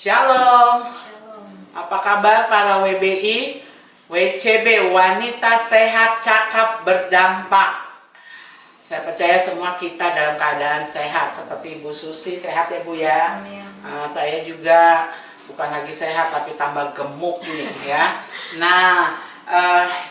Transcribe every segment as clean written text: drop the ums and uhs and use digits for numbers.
Shalom. Shalom. Apa kabar para WBI, WCB, wanita sehat, cakap, berdampak. Saya percaya semua kita dalam keadaan sehat. Seperti Ibu Susi, sehat ya Bu ya. Saya juga bukan lagi sehat tapi tambah gemuk nih ya. Nah,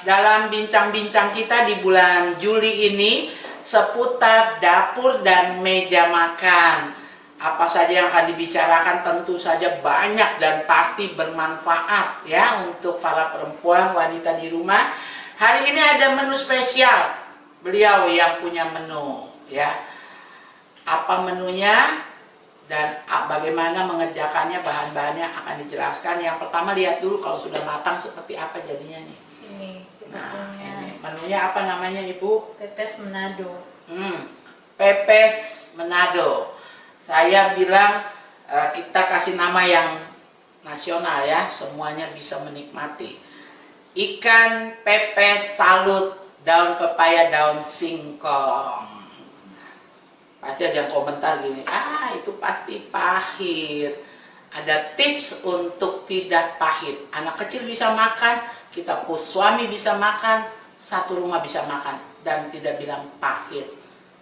dalam bincang-bincang kita di bulan Juli ini seputar dapur dan meja makan. Apa saja yang akan dibicarakan tentu saja banyak dan pasti bermanfaat ya untuk para perempuan, wanita di rumah. Hari ini ada menu spesial. Beliau yang punya menu ya. Apa menunya dan bagaimana mengerjakannya, bahan-bahannya akan dijelaskan. Yang pertama lihat dulu kalau sudah matang seperti apa jadinya nih. Ini menunya apa namanya Ibu? Pepes Manado. Pepes Manado. Saya bilang kita kasih nama yang nasional ya, semuanya bisa menikmati. Ikan pepes salut, daun pepaya, daun singkong. Pasti ada yang komentar gini, itu pasti pahit. Ada tips untuk tidak pahit. Anak kecil bisa makan, kita pun suami bisa makan, satu rumah bisa makan dan tidak bilang pahit.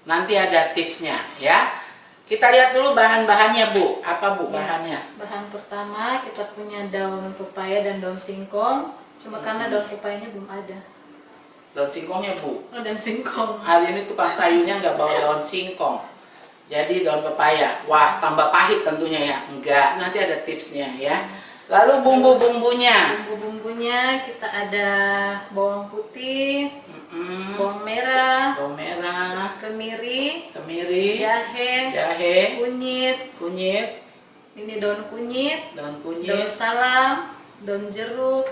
Nanti ada tipsnya ya. Kita lihat dulu bahan-bahannya Bu. Apa Bu bahannya? Bahan pertama kita punya daun pepaya dan daun singkong. Cuma karena daun pepayanya belum ada. Daun singkongnya Bu? Oh, daun singkong. Hari ini tukang sayurnya nggak bawa daun singkong. Jadi daun pepaya. Wah, tambah pahit tentunya ya? Enggak, nanti ada tipsnya ya. Lalu bumbu-bumbunya? Bumbu-bumbunya kita ada bawang putih, bawang merah, kemiri, jahe, kunyit, ini daun kunyit, daun salam, daun jeruk,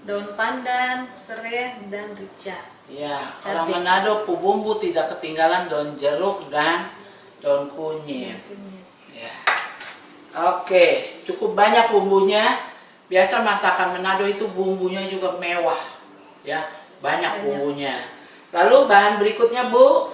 daun pandan, serai, dan rica. Ya, orang Manado bumbu tidak ketinggalan daun jeruk dan daun kunyit. Ya. Oke, cukup banyak bumbunya. Biasa masakan Manado itu bumbunya juga mewah, ya, banyak bumbunya. Lalu bahan berikutnya Bu,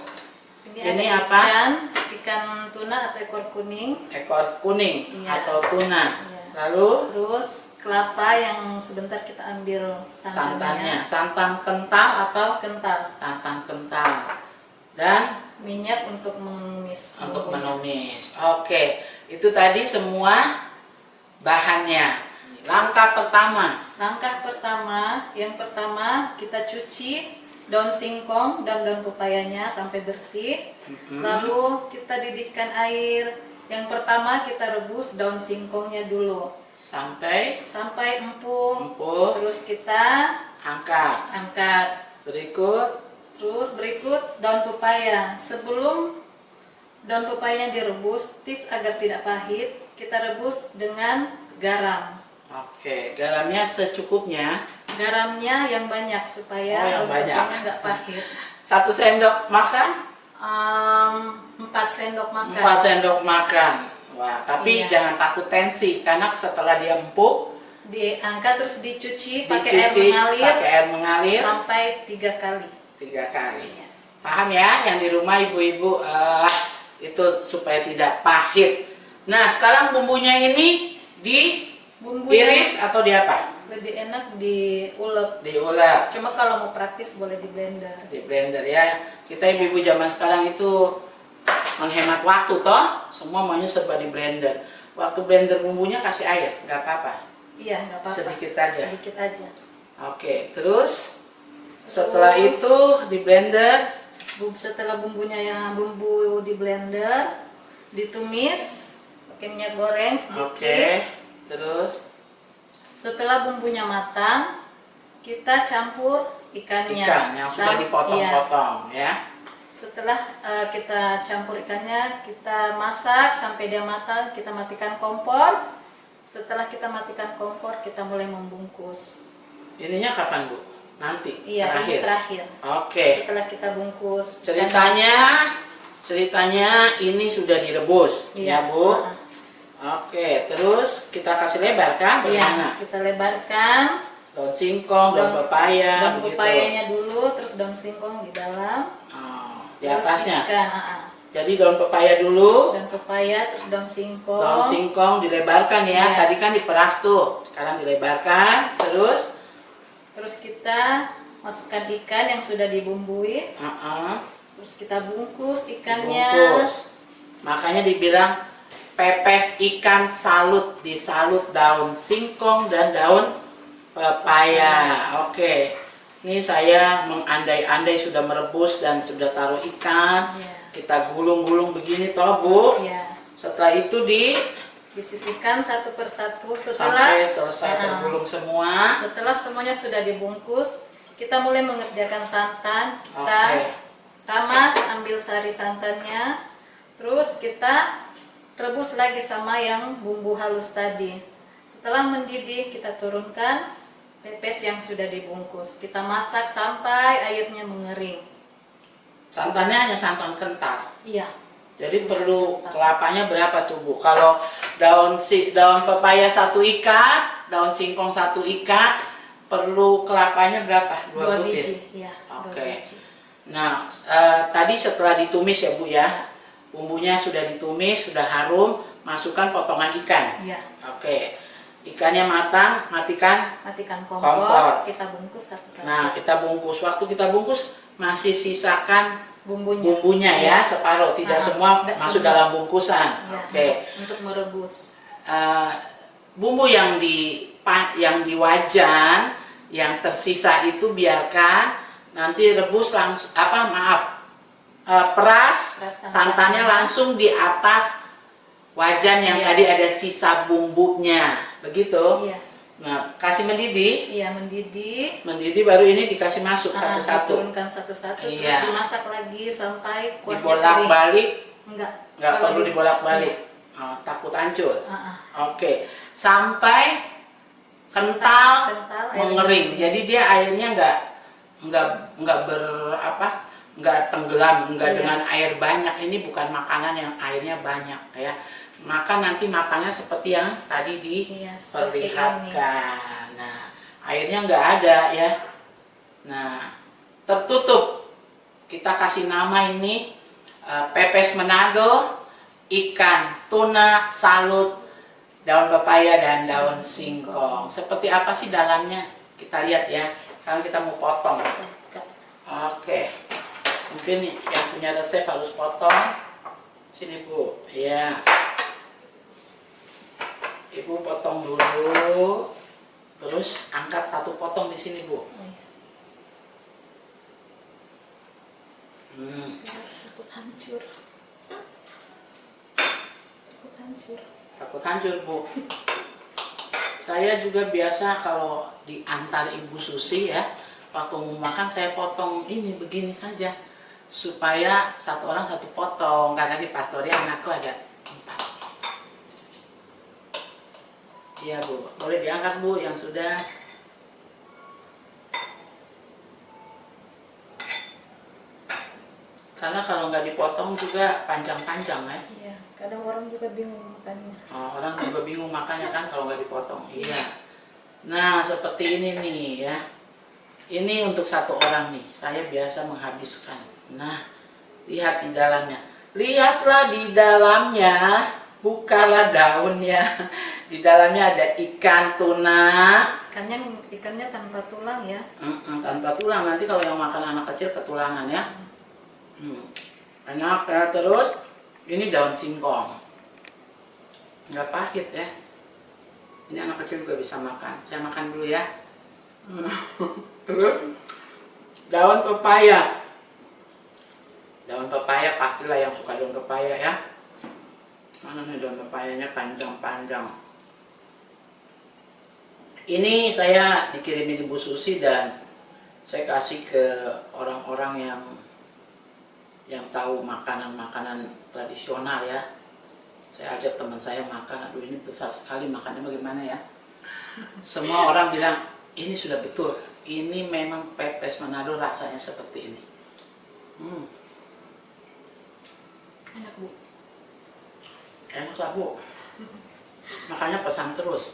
ini apa? Ikan tuna atau ekor kuning. Ekor kuning atau tuna. Lalu terus kelapa yang sebentar kita ambil santannya. Santan kental atau kental. Santan kental. Dan minyak untuk menumis. Oke, itu tadi semua bahannya. Langkah pertama, yang pertama kita cuci daun singkong dan daun pepayanya sampai bersih. Lalu kita didihkan air. Yang pertama kita rebus daun singkongnya dulu sampai empuk. Terus kita angkat. Berikut daun pepaya. Sebelum daun pepaya direbus, tips agar tidak pahit, kita rebus dengan garam. Oke, garamnya secukupnya. Garamnya yang banyak supaya nggak pahit. 1 sendok makan? 4 sendok makan. 4 sendok makan. Wah, tapi jangan takut tensi karena setelah dia empuk, diangkat terus dicuci pakai air mengalir sampai 3 kali. 3 kali. Paham ya yang di rumah ibu-ibu, itu supaya tidak pahit. Nah, sekarang bumbunya ini iris atau di apa? Lebih enak diulek. Cuma kalau mau praktis boleh di blender. Di blender ya. Kita ibu-ibu zaman sekarang itu menghemat waktu toh. Semua maunya serba di blender. Waktu blender bumbunya kasih air, nggak apa-apa. Iya, nggak apa-apa. Sedikit saja. Sedikit aja. Oke, terus setelah itu di blender. Setelah bumbu di blender, ditumis pakai minyak goreng sedikit. Oke, terus setelah bumbunya matang, kita campur ikannya. Ikan yang sudah dipotong-potong ya. Setelah kita campur ikannya, kita masak sampai dia matang. Kita matikan kompor. Setelah kita matikan kompor, kita mulai membungkus. Ininya kapan Bu? Nanti? Iya, ini terakhir. Oke. Setelah kita bungkus. Ceritanya ini sudah direbus, ya Bu? Oke, terus kita kasih lebar kan? Iya, kita lebarkan. Daun singkong, daun pepaya. Daun pepayanya dulu, terus daun singkong di dalam. Di atasnya. Jadi daun pepaya dulu. Daun pepaya, terus daun singkong. Daun singkong dilebarkan ya. Iya. Tadi kan diperas tuh. Sekarang dilebarkan. Terus Kita masukkan ikan yang sudah dibumbui. Terus kita bungkus ikannya. dibungkus. Makanya dibilang pepes ikan salut, disalut daun singkong dan daun pepaya. Oke. Ini saya mengandai-andai sudah merebus dan sudah taruh ikan. Iya. Kita gulung-gulung begini toh, Bu. Iya. Setelah itu Disisihkan satu persatu sampai selesai tergulung semua. Setelah semuanya sudah dibungkus, kita mulai mengerjakan santan. Kita ramas, ambil sari santannya, terus kita rebus lagi sama yang bumbu halus tadi. Setelah mendidih, kita turunkan pepes yang sudah dibungkus. Kita masak sampai airnya mengering. Santannya hanya santan kental. Iya. Jadi perlu kelapanya berapa tuh, Bu? Kalau daun pepaya 1 ikat, daun singkong 1 ikat, perlu kelapanya berapa? 2 butir. biji. Iya. Oke. Nah, tadi setelah ditumis ya, Bu ya. Bumbunya sudah ditumis, sudah harum, masukkan potongan ikan. Iya. Oke. Ikannya matang, matikan Kompor. Kita bungkus satu-satu. Nah, kita bungkus. Waktu kita bungkus masih sisakan bumbunya ya, separuh, tidak semua masuk dalam bungkusan. Ya, Oke. Untuk merebus. Bumbu yang di wajan yang tersisa itu biarkan nanti rebus langsung peras santannya langsung di atas wajan yang tadi ada sisa bumbunya, begitu. Iya. Nah, kasih mendidih. Iya, mendidih. Mendidih baru ini dikasih masuk satu-satu. Turunkan satu-satu, Iya. terus dimasak lagi sampai kuahnya Dibolak-balik. Nggak Kalau perlu dibolak-balik. Takut hancur. Iya. Oke. Sampai kental mengering. airnya. Jadi dia airnya nggak tenggelam, nggak Iya. dengan air banyak. Ini bukan makanan yang airnya banyak ya. Maka nanti matangnya seperti yang tadi diperlihatkan. Nah, airnya nggak ada ya. Nah, tertutup. Kita kasih nama ini pepes Manado, ikan tuna salut, daun pepaya dan daun singkong. Seperti apa sih dalamnya? Kita lihat ya. Sekarang kita mau potong. Oke. Mungkin yang punya resep harus potong. Sini, Bu. Ya. Ibu potong dulu, terus angkat satu potong di sini, Bu. Takut hancur. Takut hancur, Bu. Saya juga biasa kalau diantar Ibu Susi ya, waktu mau makan saya potong ini begini saja, supaya satu orang satu potong, karena di pastori anakku ada 4. Iya, Bu, boleh diangkat, Bu, yang sudah. Karena kalau nggak dipotong juga panjang-panjang ya. Iya, kadang orang juga bingung makannya. Orang juga bingung makannya kan kalau nggak dipotong. Iya. Nah, seperti ini nih ya. Ini untuk 1 orang nih. Saya biasa menghabiskan. Nah, lihat di dalamnya. Lihatlah di dalamnya. Bukalah daunnya. Di dalamnya ada ikan tuna. Ikannya tanpa tulang ya. Tanpa tulang. Nanti kalau yang makan anak kecil ketulangan ya. Enak ya. Terus ini daun singkong. Nggak pahit ya. Ini anak kecil juga bisa makan. Saya makan dulu ya. Terus daun pepaya. Daun pepaya pastilah yang suka daun pepaya ya. Mana nih daun pepayanya panjang-panjang. Ini saya dikirimin Ibu Susi dan saya kasih ke orang-orang yang tahu makanan-makanan tradisional ya. Saya ajak teman saya makan, aduh ini besar sekali, makannya bagaimana ya. Semua orang bilang, ini sudah betul, ini memang pepes Manado rasanya seperti ini. Enak, Bu. Enak lah, Bu. Makanya pesan terus.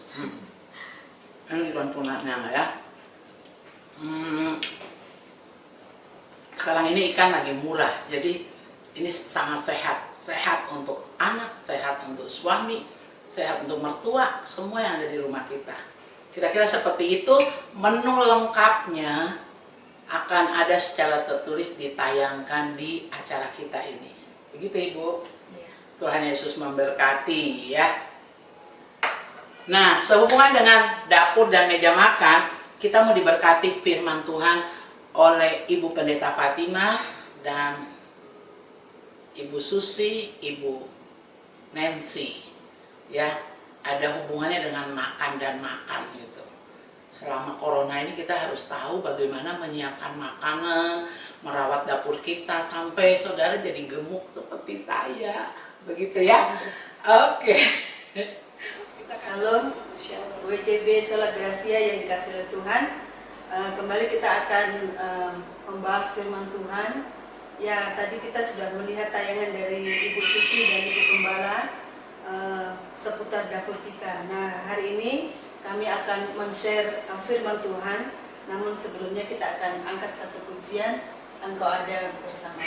Ini ikan tunanya ya. Sekarang ini ikan lagi murah, jadi ini sangat sehat. Sehat untuk anak, sehat untuk suami, sehat untuk mertua, semua yang ada di rumah kita. Kira-kira seperti itu. Menu lengkapnya akan ada secara tertulis ditayangkan di acara kita ini. Begitu Ibu. Iya. Tuhan Yesus memberkati ya. Nah, sehubungan dengan dapur dan meja makan, kita mau diberkati firman Tuhan oleh Ibu Pendeta Fatima dan Ibu Susi, Ibu Nancy. Ya, ada hubungannya dengan makan dan makan gitu. Selama corona ini kita harus tahu bagaimana menyiapkan makanan, merawat dapur kita sampai saudara jadi gemuk seperti saya. Begitu ya? Oke. Shalom, WCB Sola Gracia yang dikasih oleh Tuhan. Kembali kita akan membahas firman Tuhan. Ya, tadi kita sudah melihat tayangan dari Ibu Susi dan Ibu Gembala seputar dapur kita. Nah, hari ini kami akan men-share firman Tuhan. Namun sebelumnya kita akan angkat satu pujian, Engkau ada bersama.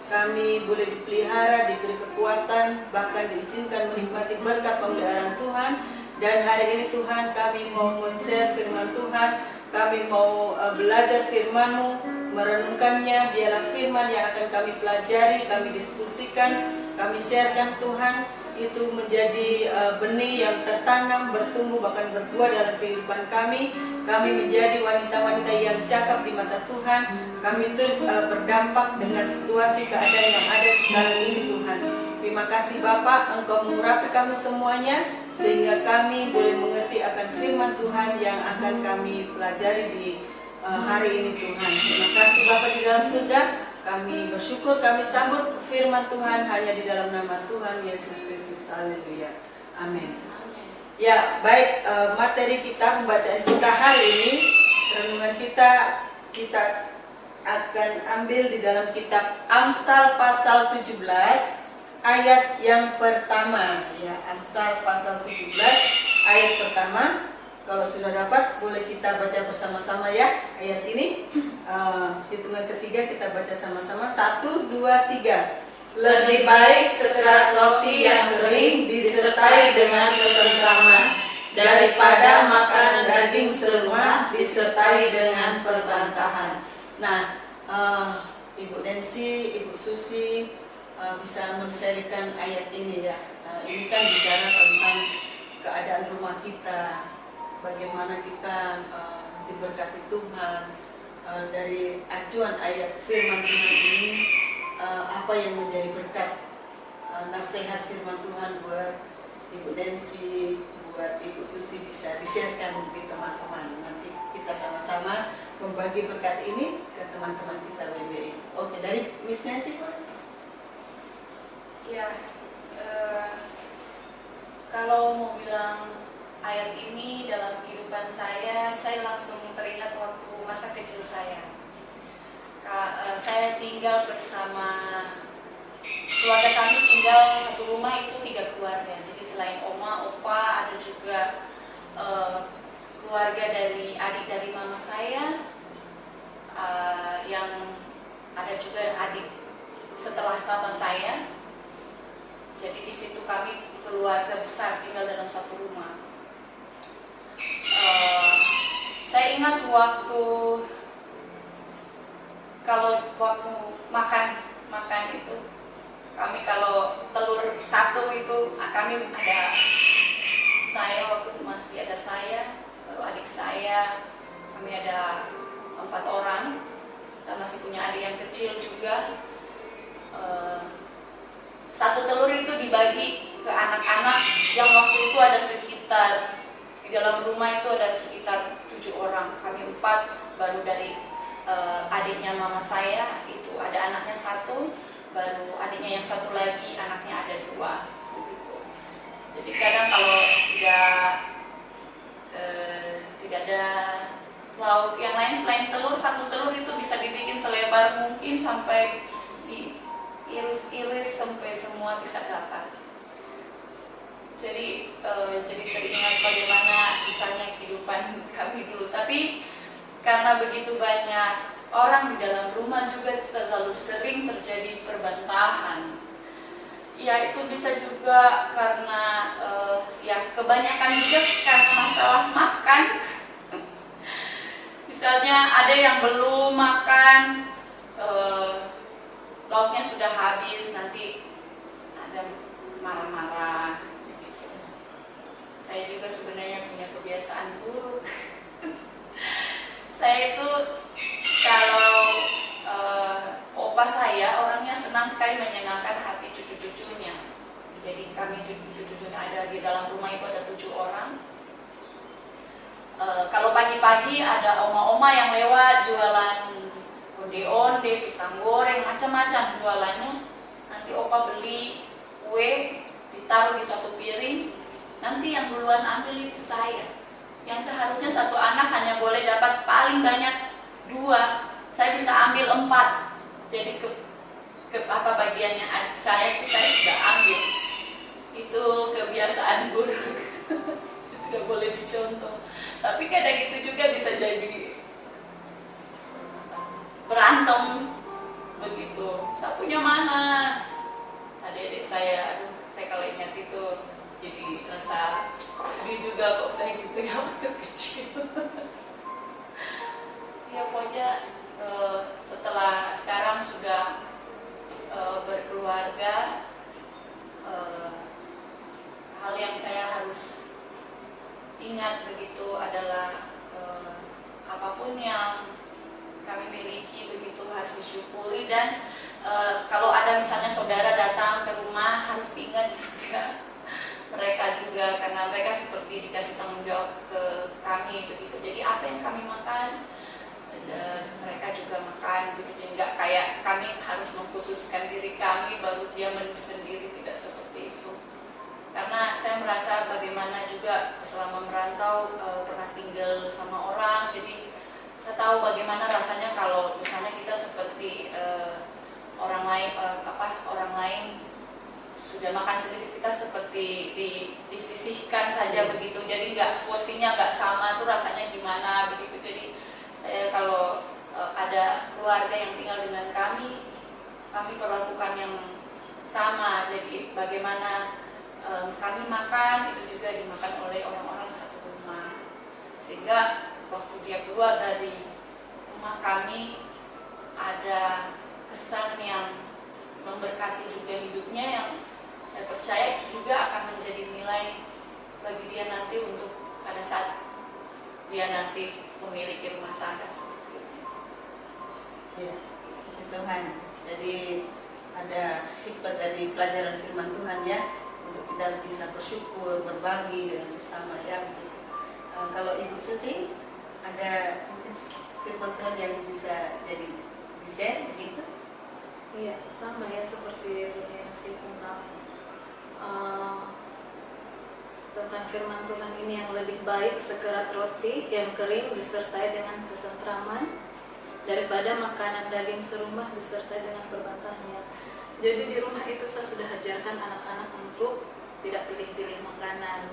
Kami boleh dipelihara, diberi kekuatan, bahkan diizinkan menikmati berkat pemeliharaan Tuhan. Dan hari ini Tuhan, kami mau men-share firman Tuhan, kami mau belajar firman-Mu, merenungkannya. Biarlah firman yang akan kami pelajari, kami diskusikan, kami sharekan Tuhan, itu menjadi benih yang tertanam, bertumbuh, bahkan berbuah dalam kehidupan kami. Kami menjadi wanita-wanita yang cakap di mata Tuhan. Kami terus berdampak dengan situasi keadaan yang ada sekarang ini, Tuhan. Terima kasih Bapak, Engkau mengurapi kami semuanya, sehingga kami boleh mengerti akan firman Tuhan yang akan kami pelajari di hari ini, Tuhan. Terima kasih Bapak di dalam surga. Kami bersyukur, kami sambut firman Tuhan hanya di dalam nama Tuhan Yesus Kristus. Haleluya. Amin. Ya, baik, materi kita, pembacaan kita hari ini, renungan kita akan ambil di dalam kitab Amsal pasal 17 ayat yang pertama. Ya, Amsal pasal 17 ayat pertama. Kalau sudah dapat, boleh kita baca bersama-sama ya ayat ini. Hitungan ketiga kita baca sama-sama. 1, 2, 3. Lebih baik sekerat roti yang kering disertai dengan ketentraman daripada makan daging serumah disertai dengan perbantahan. Nah, Ibu Nancy, Ibu Susi bisa men-sharekan ayat ini ya. Ini kan bicara tentang keadaan rumah kita, bagaimana kita diberkati Tuhan. Dari acuan ayat firman Tuhan ini, apa yang menjadi berkat nasihat firman Tuhan buat Ibu Nancy, buat Ibu Susi bisa di-sharekan di teman-teman. Nanti kita sama-sama membagi berkat ini ke teman-teman kita WBI. Oke, dari Miss Nancy Pak? Ya, kalau mau bilang ayat ini dalam kehidupan saya langsung teringat waktu masa kecil saya. Saya tinggal bersama keluarga kami, tinggal satu rumah itu 3 keluarga. Jadi selain oma, opa, ada juga keluarga dari adik dari mama saya, yang ada juga adik setelah papa saya. Jadi di situ kami keluarga besar tinggal dalam satu rumah. Saya ingat waktu makan itu, kami kalau telur satu itu kami ada, saya waktu itu masih ada saya, lalu adik saya, kami ada 4 orang. Saya masih punya adik yang kecil juga. Satu telur itu dibagi ke anak-anak yang waktu itu ada sekitar, di dalam rumah itu ada sekitar 7 orang. Kami 4, baru dari adiknya mama saya itu ada anaknya 1, baru adiknya yang 1 lagi anaknya ada 2 gitu. Jadi kadang kalau tidak ada lauk yang lain selain telur, 1 telur itu bisa dibikin selebar mungkin sampai diiris-iris sampai semua bisa dapat. Jadi teringat bagaimana susahnya kehidupan kami dulu. Tapi karena begitu banyak orang di dalam rumah juga terlalu sering terjadi perbantahan. Ya itu bisa juga karena ya kebanyakan juga karena masalah makan. Misalnya ada yang belum makan, lauknya sudah habis, nanti ada marah-marah. Saya juga sebenarnya punya kebiasaan buruk. Saya itu kalau opa saya orangnya senang sekali menyenangkan hati cucu-cucunya. Jadi kami cucu-cucunya ada di dalam rumah itu ada 7 orang. Kalau pagi-pagi ada oma-oma yang lewat jualan onde-onde, pisang goreng, macam-macam jualannya. Nanti opa beli kue, ditaruh di satu piring. Nanti yang duluan ambil itu saya. Yang seharusnya 1 anak hanya boleh dapat paling banyak 2, saya bisa ambil 4. Jadi ke bagiannya adik saya itu saya sudah ambil. Itu kebiasaan buruk. Tidak boleh dicontoh. Tapi kadang itu juga bisa jadi berantem begitu. Sapunya mana? Adik-adik saya, saya kalau ingat itu jadi rasa sedih juga kok saya gitu ya waktu kecil. Ya pokoknya setelah sekarang sudah berkeluarga, ingat begitu adalah apapun yang kami miliki begitu harus disyukuri, dan kalau ada misalnya saudara datang ke rumah harus diingat juga mereka juga, karena mereka seperti dikasih tanggung jawab ke kami begitu. Jadi apa yang kami makan, mereka juga makan begitu. Jadi nggak kayak kami harus mengkhususkan diri kami baru dia sendiri, tidak seperti itu. Karena saya merasa bagaimana juga selama merantau pernah tinggal sama orang, jadi saya tahu bagaimana rasanya kalau misalnya kita seperti orang lain sudah makan sendiri, kita seperti disisihkan saja begitu. Jadi porsinya nggak sama tuh rasanya gimana begitu. Jadi saya kalau ada keluarga yang tinggal dengan kami perlakukan yang sama. Jadi bagaimana kami makan itu juga dimakan oleh orang-orang satu rumah, sehingga waktu dia keluar dari rumah kami ada kesan yang memberkati juga hidupnya, yang saya percaya juga akan menjadi nilai bagi dia nanti untuk pada saat dia nanti memiliki rumah tangga seperti itu. Ya, puji Tuhan. Jadi ada hikmat dari pelajaran firman Tuhan ya, untuk kita bisa bersyukur, berbagi dengan sesama ya begitu. Kalau Ibu Susi ada mungkin firman Tuhan yang bisa jadi di-share begitu? Iya, sama ya seperti Buniasi tentang firman Tuhan ini, yang lebih baik sekerat roti yang kering disertai dengan ketentraman daripada makanan daging serumah disertai dengan berbantahnya. Jadi di rumah itu saya sudah ajarkan anak-anak untuk tidak pilih-pilih makanan.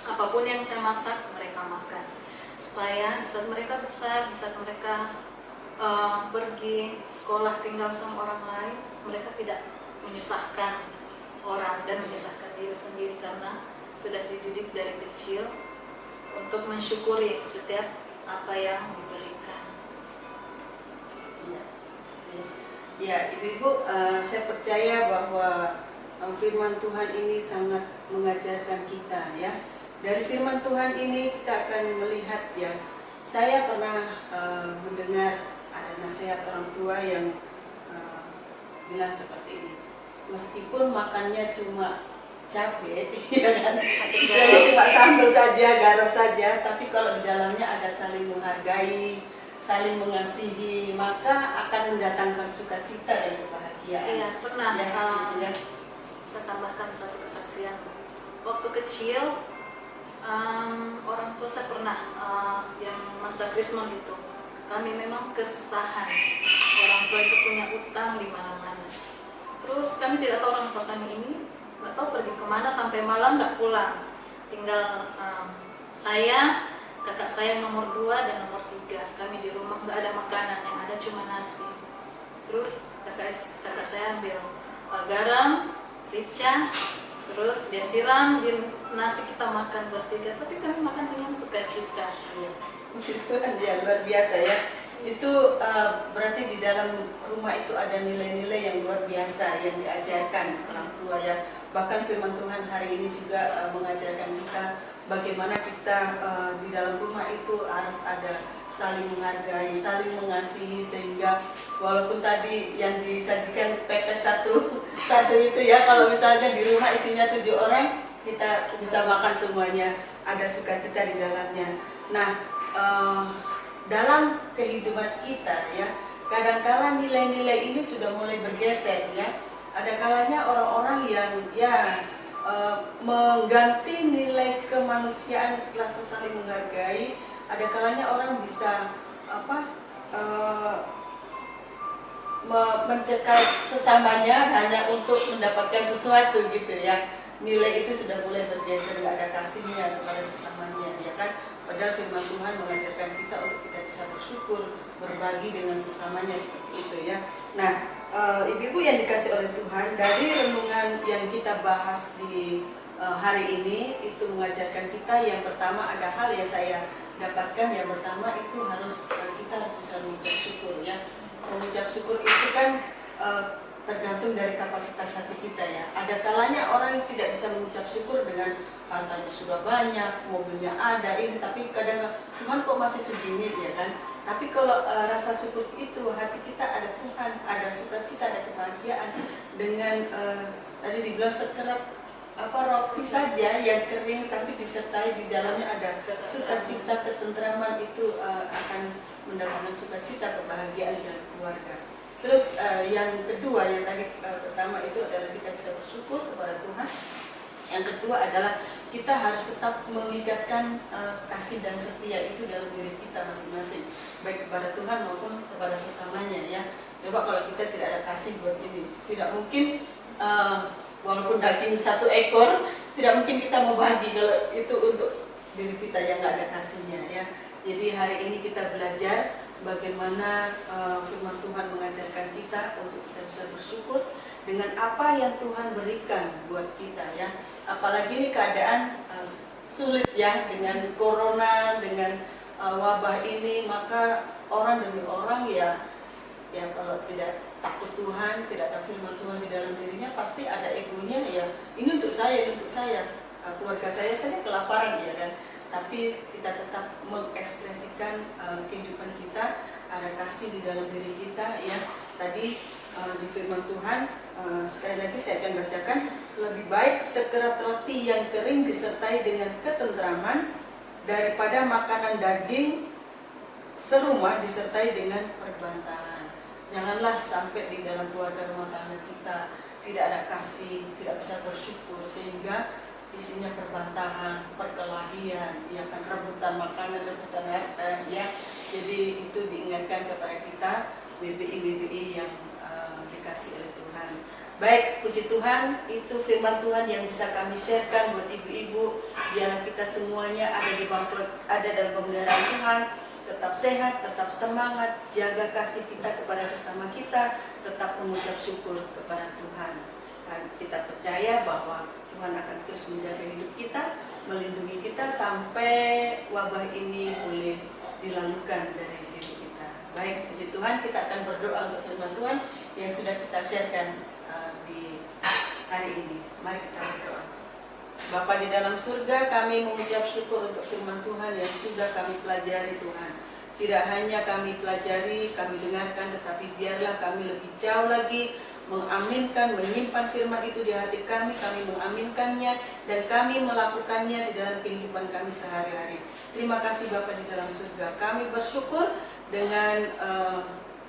Apapun yang saya masak mereka makan, supaya saat mereka besar, saat mereka pergi sekolah tinggal sama orang lain, mereka tidak menyusahkan orang dan menyusahkan diri sendiri, karena sudah dididik dari kecil untuk mensyukuri setiap apa yang diberikan. Ya, Ibu-ibu, saya percaya bahwa firman Tuhan ini sangat mengajarkan kita ya. Dari firman Tuhan ini kita akan melihat ya. Saya pernah mendengar ada nasihat orang tua yang bilang seperti ini. Meskipun makannya cuma cabai, ya kan, istilahnya cuma sambal saja, garam saja, tapi kalau di dalamnya ada saling menghargai, saling mengasihi, maka akan mendatangkan sukacita dan kebahagiaan. Iya, pernah. Ya. Saya tambahkan satu kesaksian. Waktu kecil, orang tua saya pernah yang masa krisma gitu. Kami memang kesusahan. Orang tua itu punya utang di mana-mana. Terus kami tidak tahu orang tua kami ini nggak tahu pergi kemana sampai malam nggak pulang. Tinggal saya, kakak saya nomor 2 dan nomor 3. Kami di rumah nggak ada makanan, yang ada cuma nasi. Terus kakak saya ambil garam, rica, terus dia siram di nasi, kita makan bertiga. Tapi kami makan dengan sukacita. Itu kan dia luar biasa ya. Itu berarti di dalam rumah itu ada nilai-nilai yang luar biasa yang diajarkan orang tua ya. Bahkan firman Tuhan hari ini juga mengajarkan kita bagaimana kita di dalam rumah itu harus ada saling menghargai, saling mengasihi, sehingga walaupun tadi yang disajikan pepes satu itu ya, kalau misalnya di rumah isinya 7 orang, kita bisa makan semuanya, ada sukacita di dalamnya. Nah, dalam kehidupan kita ya, kadang-kala nilai-nilai ini sudah mulai bergeser ya. Ada kalanya orang-orang yang ya mengganti nilai kemanusiaan, rasa saling menghargai. Ada kalanya orang bisa mencekal sesamanya hanya untuk mendapatkan sesuatu gitu ya. Nilai itu sudah mulai bergeser, nggak ada kasihnya kepada sesamanya ya kan. Padahal firman Tuhan mengajarkan kita untuk kita bisa bersyukur, berbagi dengan sesamanya seperti itu ya. Nah, ibu-ibu yang dikasih oleh Tuhan, dari renungan yang kita bahas di hari ini itu mengajarkan kita, yang pertama ada hal yang saya dapatkan, yang pertama itu harus kita harus bisa mengucap syukur ya. Mengucap syukur itu kan tergantung dari kapasitas hati kita ya. Ada kalanya orang yang tidak bisa mengucap syukur dengan hartanya sudah banyak, mobilnya ada, ini, tapi kadang Tuhan kok masih segini ya kan. Tapi kalau rasa syukur itu hati kita ada Tuhan, ada sukacita, ada kebahagiaan dengan tadi dibilang sekerat roti saja yang kering tapi disertai di dalamnya ada sukacita, ketentraman, itu akan mendatangkan sukacita, kebahagiaan dalam keluarga. Terus yang kedua, yang tadi pertama itu adalah kita bisa bersyukur kepada Tuhan. Yang kedua adalah kita harus tetap meningkatkan kasih dan setia itu dalam diri kita masing-masing, baik kepada Tuhan maupun kepada sesamanya ya. Coba kalau kita tidak ada kasih buat ini, tidak mungkin walaupun daging 1 ekor, tidak mungkin kita mau bagi kalau itu untuk diri kita yang nggak ada kasihnya ya. Jadi hari ini kita belajar bagaimana firman Tuhan mengajarkan kita untuk kita bisa bersyukur dengan apa yang Tuhan berikan buat kita ya. Apalagi ini keadaan sulit ya, dengan corona, dengan wabah ini, maka orang demi orang ya kalau tidak takut Tuhan, tidak ada firman Tuhan di dalam dirinya, pasti ada egonya ya. Ini untuk saya, keluarga saya kelaparan ya kan. Tapi kita tetap mengekspresikan kehidupan kita, ada kasih di dalam diri kita ya. Tadi di firman Tuhan sekali lagi saya akan bacakan, lebih baik sekerat roti yang kering disertai dengan ketentraman daripada makanan daging serumah disertai dengan perbantahan. Janganlah sampai di dalam keluarga rumah tangga kita tidak ada kasih, tidak bisa bersyukur, sehingga isinya perbantahan, perkelahian, ya kan, rebutan makanan, rebutan harta, ya. Jadi itu diingatkan kepada kita BBI yang dikasih oleh Tuhan. Baik, puji Tuhan, itu firman Tuhan yang bisa kami sharekan buat ibu-ibu, biar kita semuanya ada dalam pemeliharaan Tuhan, tetap sehat, tetap semangat, jaga kasih kita kepada sesama kita, tetap mengucap syukur kepada Tuhan. Dan kita percaya bahwa Tuhan akan terus menjaga hidup kita, melindungi kita sampai wabah ini boleh dilalukan dari diri kita. Baik, puji Tuhan, kita akan berdoa untuk firman Tuhan yang sudah kita sharekan di hari ini. Mari kita berdoa. Bapa di dalam surga, kami mengucap syukur untuk firman Tuhan yang sudah kami pelajari Tuhan. Tidak hanya kami pelajari, kami dengarkan, tetapi biarlah kami lebih jauh lagi mengaminkan, menyimpan firman itu di hati kami mengaminkannya, dan kami melakukannya di dalam kehidupan kami sehari-hari. Terima kasih Bapa di dalam surga. Kami bersyukur dengan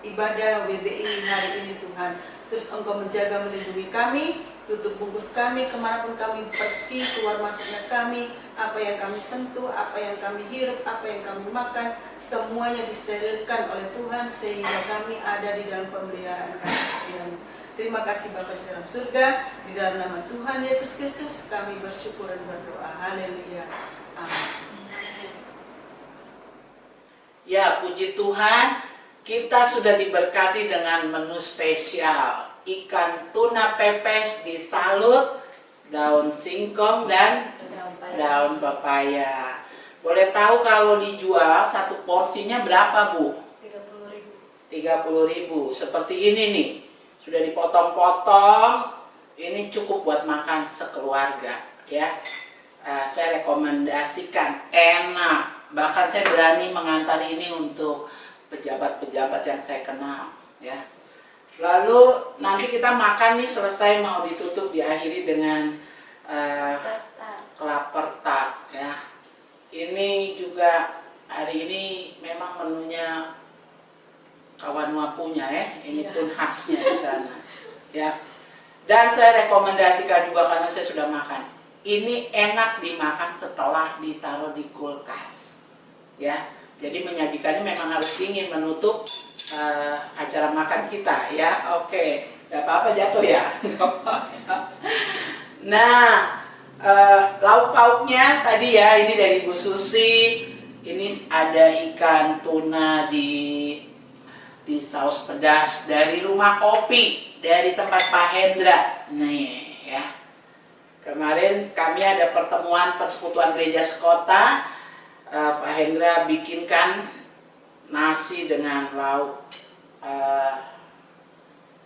ibadah WBI hari ini Tuhan. Terus Engkau menjaga, melindungi kami, tutup bungkus kami kemanapun kami pergi, keluar masuknya kami, apa yang kami sentuh, apa yang kami hirup, apa yang kami makan, semuanya disterilkan oleh Tuhan sehingga kami ada di dalam pemeliharaan kasih setiamu. Terima kasih Bapa di dalam surga, di dalam nama Tuhan Yesus Kristus kami bersyukur dan berdoa. Haleluya. Amin. Ya, puji Tuhan, kita sudah diberkati dengan menu spesial ikan tuna pepes disalut, daun singkong dan daun pepaya. Boleh tahu kalau dijual satu porsinya berapa, Bu? 30.000. Seperti ini nih, sudah dipotong-potong. Ini cukup buat makan sekeluarga, ya. Saya rekomendasikan, enak. Bahkan saya berani mengantar ini untuk pejabat-pejabat yang saya kenal, ya. Lalu nanti kita makan nih, selesai mau ditutup, diakhiri dengan kelaper tart, ya. Ini juga hari ini memang menunya kawan wapunya, ya. Ini pun khasnya di sana, ya. Dan saya rekomendasikan juga karena saya sudah makan. Ini enak dimakan setelah ditaruh di kulkas, ya. Jadi menyajikannya memang harus dingin menutup acara makan kita, ya. Oke, gak apa-apa jatuh ya. Nah, lauk pauknya tadi ya, ini dari Bu Susi. Ini ada ikan tuna di saus pedas dari rumah kopi, dari tempat Pak Hendra. Nih ya. Kemarin kami ada pertemuan Persekutuan Gereja Sekota. Pak Hendra bikinkan nasi dengan lauk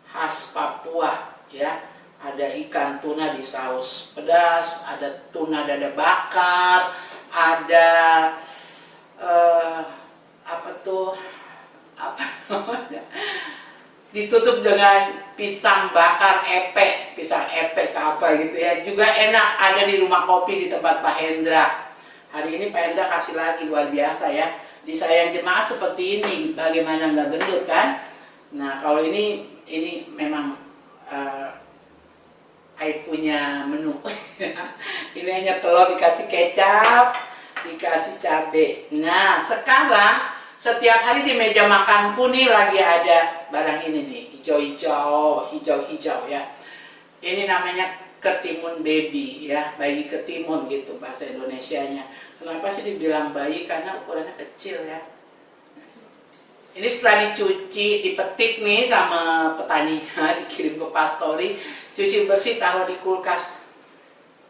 khas Papua ya. Ada ikan tuna di saus pedas, ada tuna dada bakar, ada apa tuh, apa namanya, ditutup dengan pisang bakar epek, pisang epek ke apa gitu ya, juga enak, ada di rumah kopi di tempat Pak Hendra. Hari ini Pak Hendra kasih lagi, luar biasa ya. Di sayang jemaat seperti ini, bagaimana nggak gendut kan? Nah kalau ini memang I punya menu. Ini hanya telur dikasih kecap, dikasih cabai. Nah sekarang setiap hari di meja makanku nih lagi ada barang ini nih, hijau-hijau ya. Ini namanya ketimun baby ya, bayi ketimun gitu bahasa Indonesianya. Kenapa sih dibilang bayi? Karena ukurannya kecil ya. Ini setelah dicuci, dipetik nih sama petaninya, dikirim ke pastori, cuci bersih, taruh di kulkas.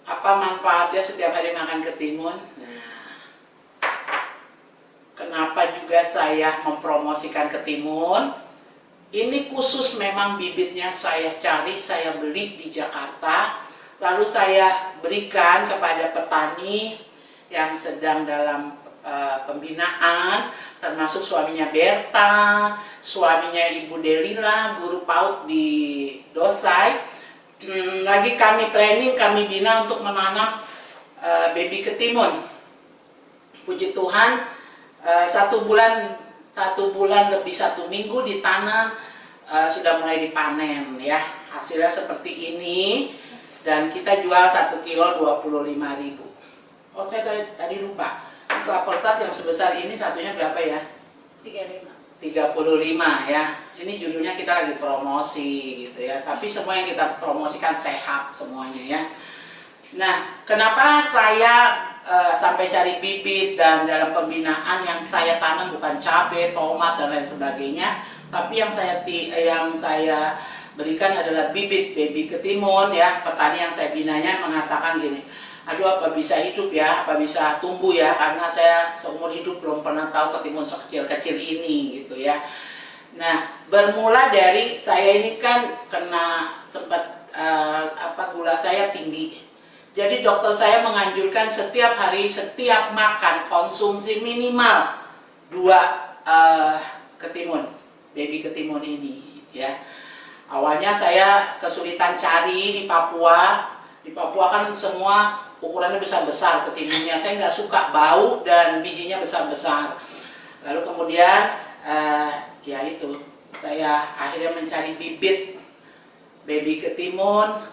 Apa manfaatnya setiap hari makan ketimun? Nah, kenapa juga saya mempromosikan ketimun? Ini khusus memang bibitnya saya cari, saya beli di Jakarta, lalu saya berikan kepada petani yang sedang dalam pembinaan, termasuk suaminya Berta, suaminya Ibu Delila, guru PAUD di Dosai. Lagi kami training, kami bina untuk menanam baby ketimun. Puji Tuhan, 1 bulan lebih 1 minggu ditanam, sudah mulai dipanen ya. Hasilnya seperti ini, dan kita jual 1 kilo 25.000. Oh saya tadi lupa, kelapa tart yang sebesar ini satunya berapa ya? 35 ya. Ini judulnya kita lagi promosi gitu ya, tapi semua yang kita promosikan sehat semuanya ya. Nah kenapa saya sampai cari bibit, dan dalam pembinaan yang saya tanam bukan cabai, tomat dan lain sebagainya, tapi yang saya berikan adalah bibit baby ketimun ya. Petani yang saya binanya mengatakan gini, aduh apa bisa hidup ya, apa bisa tumbuh ya, karena saya seumur hidup belum pernah tahu ketimun sekecil-kecil ini gitu ya. Nah bermula dari saya ini kan kena sempat gula saya tinggi. Jadi dokter saya menganjurkan setiap hari, setiap makan konsumsi minimal 2 ketimun, baby ketimun ini ya. Awalnya saya kesulitan cari di Papua. Di Papua kan semua ukurannya besar-besar ketimunnya. Saya nggak suka bau dan bijinya besar-besar. Lalu kemudian ya itu, saya akhirnya mencari bibit baby ketimun.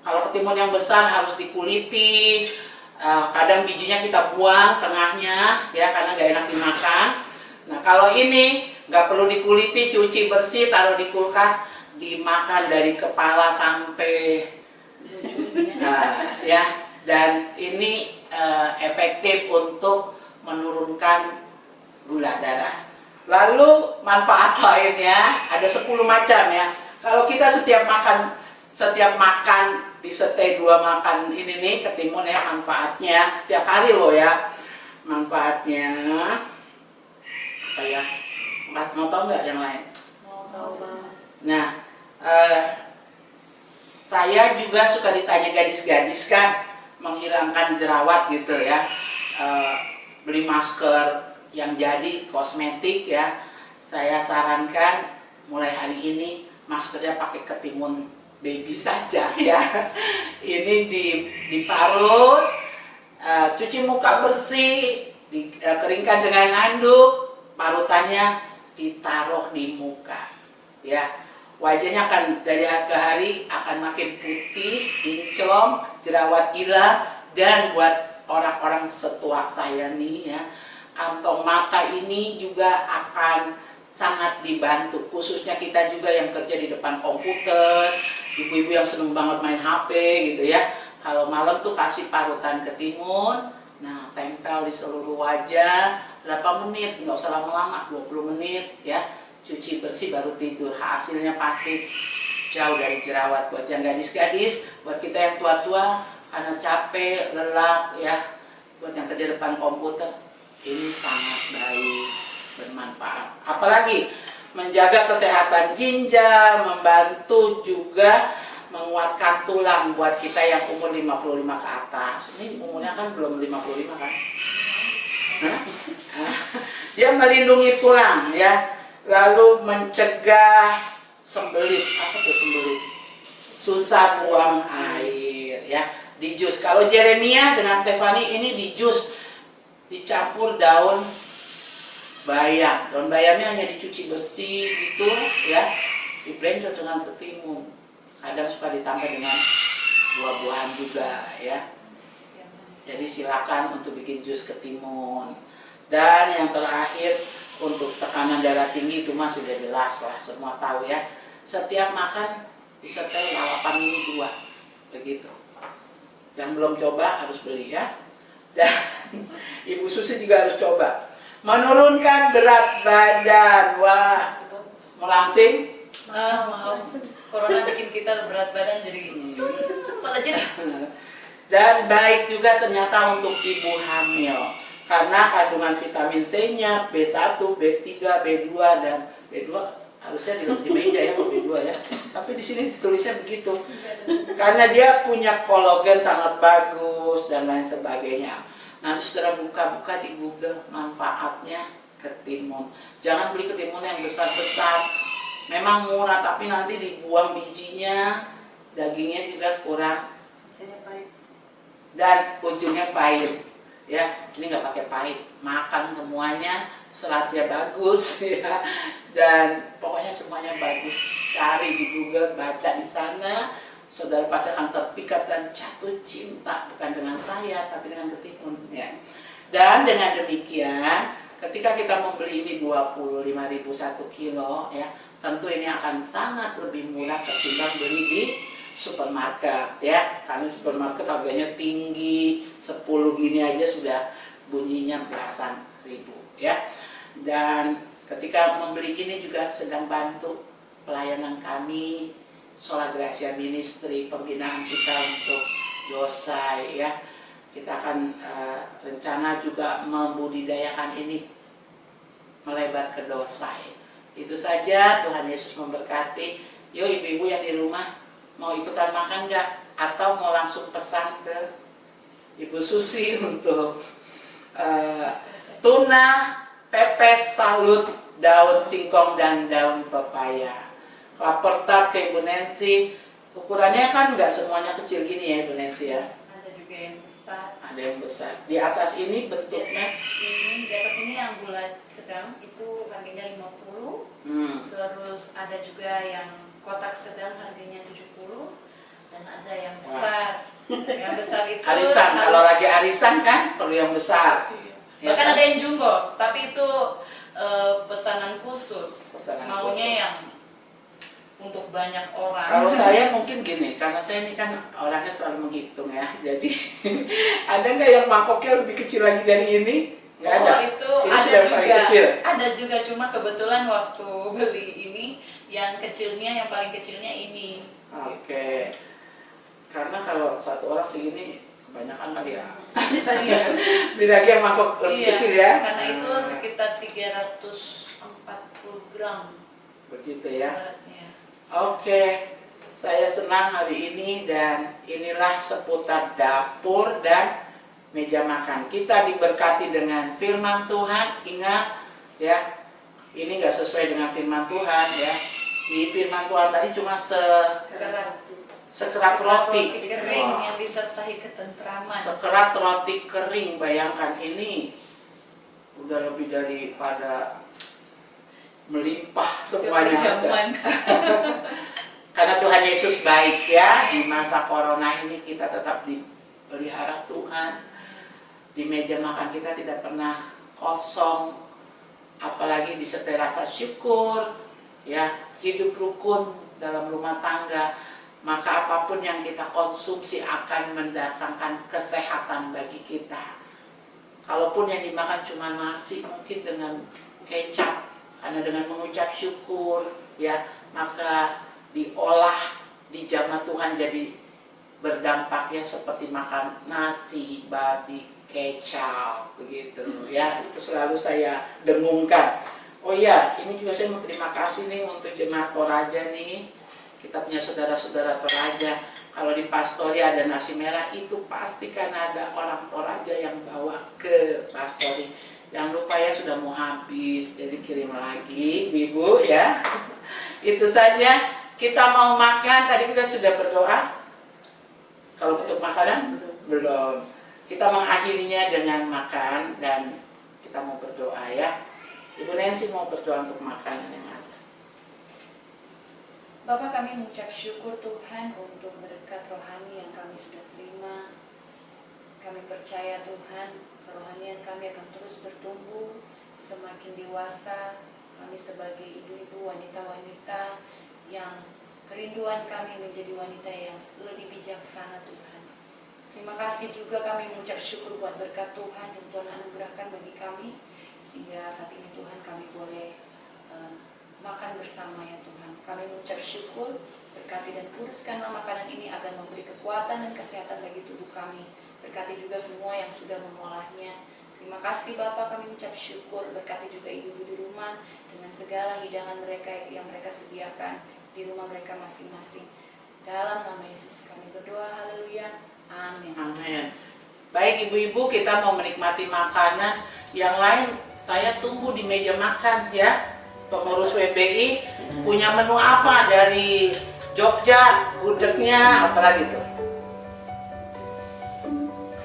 Kalau ketimun yang besar harus dikuliti, kadang bijinya kita buang tengahnya ya, karena nggak enak dimakan. Nah kalau ini nggak perlu dikuliti, cuci bersih, taruh di kulkas, dimakan dari kepala sampai ya. Dan ini efektif untuk menurunkan gula darah. Lalu manfaat lainnya ada 10 macam ya. Kalau kita setiap makan disertai 2 makan ini nih ketimun ya, manfaatnya setiap hari loh ya. Manfaatnya apa ya? Mau tahu nggak yang lain? Mau tahu Bang. Nah, saya juga suka ditanya gadis-gadis kan, menghilangkan jerawat gitu ya, beli masker yang jadi kosmetik ya. Saya sarankan mulai hari ini maskernya pakai ketimun baby saja ya. Ini diparut, cuci muka bersih, dikeringkan dengan handuk, parutannya ditaruh di muka ya. Wajahnya akan dari hari ke hari akan makin putih, kinclong, jerawat hilang. Dan buat orang-orang setua saya nih ya, kantong mata ini juga akan sangat dibantu, khususnya kita juga yang kerja di depan komputer, ibu-ibu yang seneng banget main HP gitu ya. Kalau malam tuh kasih parutan ketimun, nah tempel di seluruh wajah 8 menit, nggak usah lama-lama, 20 menit ya. Cuci bersih baru tidur, hasilnya pasti jauh dari jerawat. Buat yang gadis-gadis, buat kita yang tua-tua karena capek, lelah ya, buat yang kerja depan komputer, ini sangat baik, bermanfaat. Apalagi menjaga kesehatan ginjal, membantu juga menguatkan tulang buat kita yang umur 55 ke atas. Ini umurnya kan belum 55 kan? Hah? Dia melindungi tulang ya, lalu mencegah sembelit. Apa tuh sembelit? Susah buang air ya. Di jus. Kalau Jeremia dengan Stefani ini di jus, dicampur daun bayam. Daun bayamnya hanya dicuci bersih gitu ya, di blender dengan ketimun. Kadang suka ditambah dengan buah-buahan juga ya. Jadi silakan untuk bikin jus ketimun. Dan yang terakhir untuk tekanan darah tinggi itu mah sudah jelas lah, semua tahu ya. Setiap makan disertai lalapan ini 2 begitu. Yang belum coba harus beli ya. Dan Ibu Susi juga harus coba. Menurunkan berat badan. Wah, melangsing. Maaf, corona bikin kita berat badan jadi malah jadi. Dan baik juga ternyata untuk ibu hamil karena kandungan vitamin C-nya B1, B3, B2 dan B2 harusnya di meja ya kalau B2 ya. Tapi di sini tulisnya begitu. Karena dia punya kolagen sangat bagus dan lain sebagainya. Nanti setelah buka-buka di Google manfaatnya ketimun. Jangan beli ketimun yang besar-besar. Memang murah tapi nanti dibuang bijinya, dagingnya juga kurang dan ujungnya pahit. Ya, ini nggak pakai pahit, makan semuanya, seratnya bagus ya, dan pokoknya semuanya bagus. Cari di Google, baca di sana, saudara pasti akan terpikat dan jatuh cinta bukan dengan saya tapi dengan ketimun ya. Dan dengan demikian, ketika kita membeli ini 25.000 1 kilo ya, tentu ini akan sangat lebih murah ketimbang beli di supermarket ya, karena supermarket harganya tinggi, 10 gini aja sudah bunyinya belasan ribu ya. Dan ketika membeli ini juga sedang bantu pelayanan kami Sola Gracia Ministry, pembinaan kita untuk Yosai ya. Kita akan rencana juga membudidayakan ini melebar ke Dosai. Itu saja, Tuhan Yesus memberkati. Yuk ibu-ibu yang di rumah mau ikutan makan nggak? Atau mau langsung pesan ke Ibu Susi untuk tuna, pepes, salut, daun singkong dan daun pepaya. Lapor tart ke Ibu Nancy. Ukurannya kan nggak semuanya kecil gini ya Ibu Nancy ya. Ada juga yang besar. Ada yang besar. Di atas ini bentuknya. Di atas ini yang bulat sedang itu harganya 50. Terus ada juga yang kotak sedang harganya 70 dan ada yang besar. Yang besar itu Arisan, kalau lagi arisan kan perlu yang besar. Ya bahkan kan? ada yang jumbo, tapi itu pesanan khusus. Pesanan maunya khusus. yang untuk banyak orang. Kalau saya mungkin gini, karena saya ini kan orangnya selalu menghitung ya. Jadi ada nggak yang mangkoknya lebih kecil lagi dari ini? Nggak ada. Itu Ini ada sudah paling juga. kecil. Ada juga, cuma kebetulan waktu beli ini yang paling kecilnya ini. Oke. Karena kalau satu orang segini kebanyakan kali ya. Iya. Beli lagi yang mangkok lebih Iya, kecil ya. karena itu sekitar 340 gram Begitu ya. beratnya. Oke, saya senang hari ini dan inilah seputar dapur dan meja makan. Kita diberkati dengan firman Tuhan. Ingat ya, ini nggak sesuai dengan firman Tuhan ya. Di firman Tuhan tadi cuma sekerat roti kering yang disertai ketentraman. sekerat roti kering. Bayangkan ini udah lebih daripada melimpah semuanya Keperjamuan. karena Tuhan Yesus baik ya. Di masa corona ini kita tetap dipelihara Tuhan. Di meja makan kita tidak pernah kosong, apalagi disertai rasa syukur ya. Hidup rukun dalam rumah tangga, maka apapun yang kita konsumsi akan mendatangkan kesehatan bagi kita. Kalaupun yang dimakan cuma nasi mungkin dengan kecap, karena dengan mengucap syukur ya, maka diolah di jamaah Tuhan jadi berdampak ya, seperti makan nasi, babi, kecap begitu ya. Itu selalu saya dengungkan. Oh Oh iya, ini juga saya mau terima kasih nih untuk jemaat Toraja nih. Kita punya saudara-saudara Toraja. Kalau di Pastori ada nasi merah itu pasti karena ada orang Toraja yang bawa ke Pastori. Jangan lupa ya, sudah mau habis, jadi kirim lagi Ibu ya. Itu saja, kita mau makan. Tadi kita sudah berdoa. Kalau untuk makanan belum. Kita mengakhirinya dengan makan dan kita mau berdoa ya. Ibu Nancy mau berdoa untuk makanan yang ada. Bapak, kami mengucap syukur Tuhan untuk berkat rohani yang kami sudah terima. Kami percaya Tuhan, kerohanian kami akan terus bertumbuh, semakin dewasa. Kami sebagai ibu-ibu, wanita-wanita yang kerinduan kami menjadi wanita yang lebih bijaksana Tuhan. Terima kasih juga kami mengucap syukur buat berkat Tuhan yang Tuhan anugerahkan bagi kami. Sehingga saat ini Tuhan kami boleh makan bersama ya Tuhan. Kami mengucap syukur, berkati dan kuduskanlah makanan ini agar memberi kekuatan dan kesehatan bagi tubuh kami. Berkati juga semua yang sudah mengolahnya. Terima kasih Bapak, kami mengucap syukur. Berkati juga ibu-ibu di rumah dengan segala hidangan mereka yang mereka sediakan di rumah mereka masing-masing. Dalam nama Yesus kami berdoa, haleluya, amin. Amin. Baik ibu-ibu, kita mau menikmati makanan. Yang lain saya tunggu di meja makan ya. Pengurus WBI punya menu apa dari Jogja, gudegnya, apalagi tuh?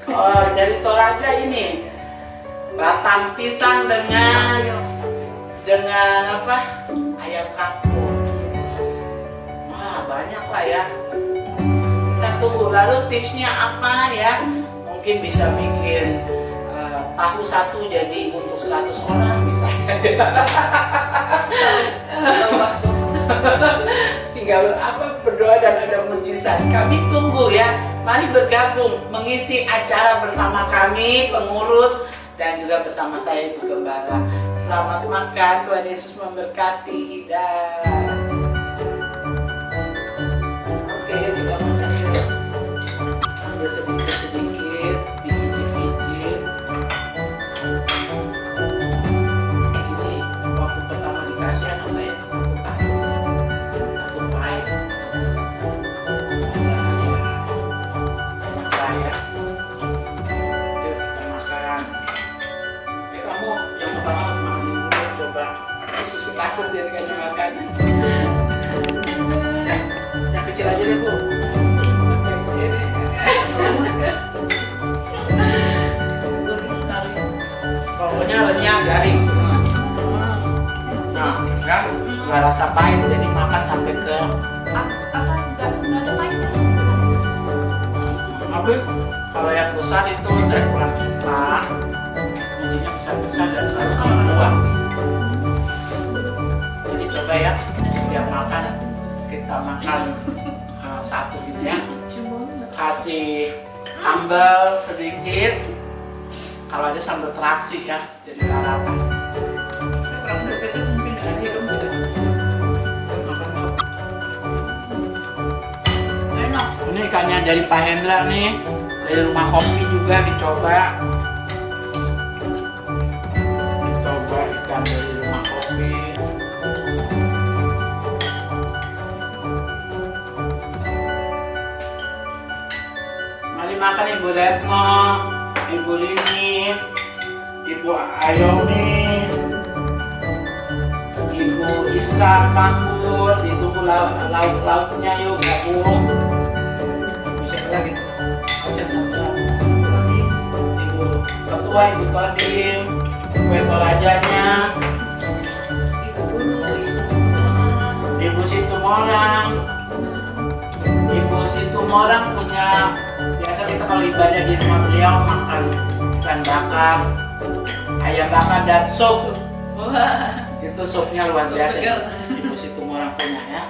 Oh, dari Toraja ini batang pisang dengan apa? Ayam kampung. Wah, banyak lah ya. Kita tunggu. Lalu tipsnya apa ya? Mungkin bisa bikin tahu satu jadi untuk 100 orang misalnya. Tinggal berdoa dan ada mujizat. Kami tunggu ya. Mari bergabung mengisi acara bersama kami, pengurus dan juga bersama saya Ibu Gembala. Selamat makan, Tuhan Yesus memberkati. Dan oke, yuk kita makan yuk. Ambil sedikit-sedikit, biji-biji. Ini waktu pertama dikasih anak saya takut pahit. Saya yuk kita makan. Kamu yang pertama harus makan dulu, coba. Susi takut dia dikasih makan. Yang kecil aja deh Bu. Pokoknya renyah garing. Nah, kan nggak rasa pahit, jadi makan sampai ke Nggak ada pahitnya sama sekali. apa? Kalau yang besar itu saya kurang suka. Bijinya besar-besar dan selalu keluar. Jadi coba ya, setiap makan kita makan satu gitu ya. Kasih sambal sedikit. Kalau ada sambal terasi ya, jadi lalapan. Saya kurang sensitif mungkin dengan hidung juga. Makan dulu. Enak. Ini ikannya dari Pak Hendra nih, dari rumah kopi juga dicoba. Coba ikan dari rumah kopi. Mari makan Ibu Retno, Ibu Lini, Ibu Ayomi, Ibu Isa Makmur, ditunggu lauk-lauknya yuk gabung. Siapa lagi? Ibu Ketua, Ibu Kodim, kue Torajanya, Ibu guru, Ibu Situmorang. Ibu Situmorang punya, biasa kita kalau ibadah di rumah beliau makan ikan bakar, ayam bakar dan sup. wah, Itu supnya luar sup biasa. segar. Ibu Situmorang punya ya.